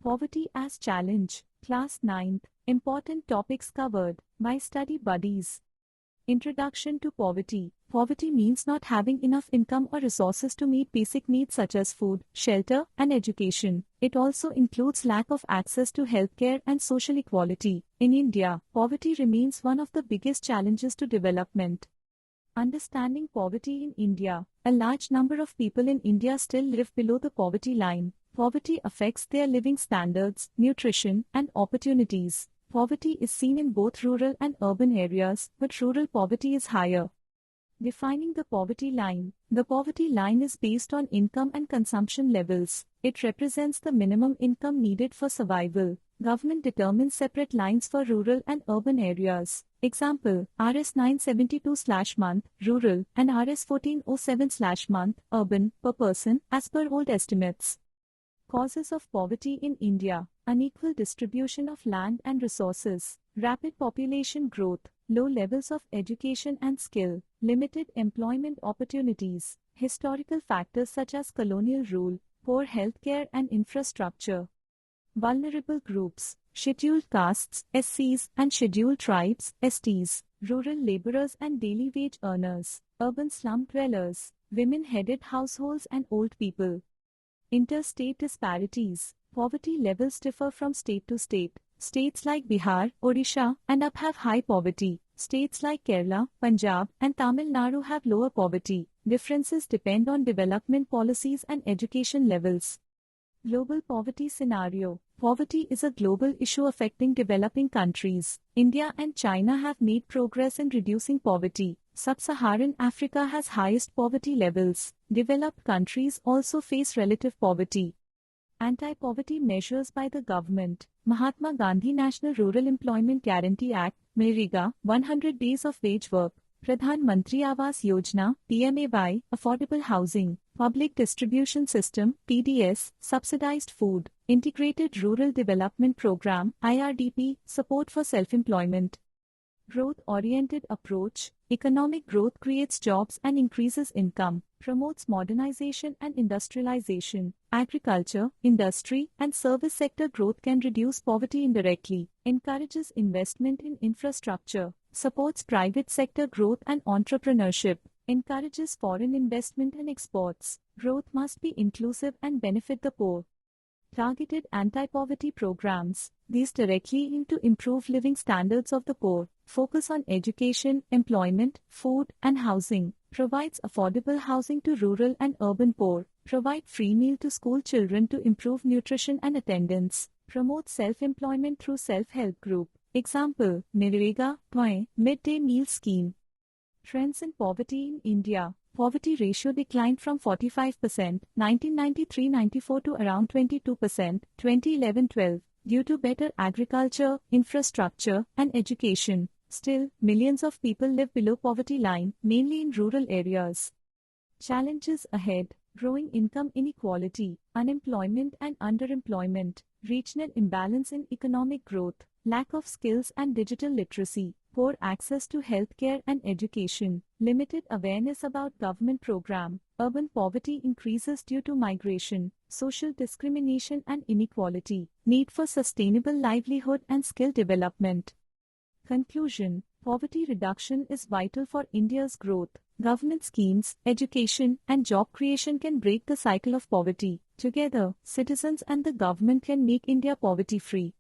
Poverty as Challenge, Class 9th, Important Topics Covered by Study Buddies. Introduction to Poverty. Poverty means not having enough income or resources to meet basic needs such as food, shelter, and education. It also includes lack of access to healthcare and social equality. In India, poverty remains one of the biggest challenges to development. Understanding poverty in India. A large number of people in India still live below the poverty line. Poverty affects their living standards, nutrition, and opportunities. Poverty is seen in both rural and urban areas, but rural poverty is higher. Defining the poverty line. The poverty line is based on income and consumption levels. It represents the minimum income needed for survival. Government determines separate lines for rural and urban areas. Example, Rs 972/month, rural, and Rs 1407/month, urban, per person, as per old estimates. Causes of poverty in India. Unequal distribution of land and resources, rapid population growth, low levels of education and skill, limited employment opportunities, historical factors such as colonial rule, poor healthcare and infrastructure. Vulnerable groups, scheduled castes, SCs, and scheduled tribes, STs, rural laborers and daily wage earners, urban slum dwellers, women-headed households and old people. Interstate disparities. Poverty levels differ from state to state. States like Bihar, Odisha, and UP have high poverty. States like Kerala, Punjab, and Tamil Nadu have lower poverty. Differences depend on development policies and education levels. Global poverty scenario. Poverty is a global issue affecting developing countries. India and China have made progress in reducing poverty. Sub-Saharan Africa has highest poverty levels. Developed countries also face relative poverty. Anti-poverty measures by the government. Mahatma Gandhi National Rural Employment Guarantee Act, MNREGA, 100 days of wage work. Pradhan Mantri Awas Yojana, PMAY, affordable housing. Public distribution system, PDS, subsidized food. Integrated Rural Development Program, IRDP, support for self-employment. Growth-oriented approach. Economic growth creates jobs and increases income, promotes modernization and industrialization. Agriculture, industry, and service sector growth can reduce poverty indirectly, encourages investment in infrastructure, supports private sector growth and entrepreneurship, encourages foreign investment and exports. Growth must be inclusive and benefit the poor. Targeted anti-poverty programs. These directly aim to improve living standards of the poor, focus on education, employment, food, and housing, provides affordable housing to rural and urban poor, provide free meal to school children to improve nutrition and attendance, promote self-employment through self-help group. Example, MNREGA, Midday Meal Scheme. Trends in poverty in India. Poverty ratio declined from 45%, 1993-94 to around 22%, 2011-12, due to better agriculture, infrastructure, and education. Still, millions of people live below poverty line, mainly in rural areas. Challenges ahead. Growing income inequality, unemployment and underemployment, regional imbalance in economic growth, lack of skills and digital literacy, poor access to healthcare and education, limited awareness about government program, urban poverty increases due to migration, social discrimination and inequality, need for sustainable livelihood and skill development. Conclusion. Poverty reduction is vital for India's growth. Government schemes, education, and job creation can break the cycle of poverty. Together, citizens and the government can make India poverty-free.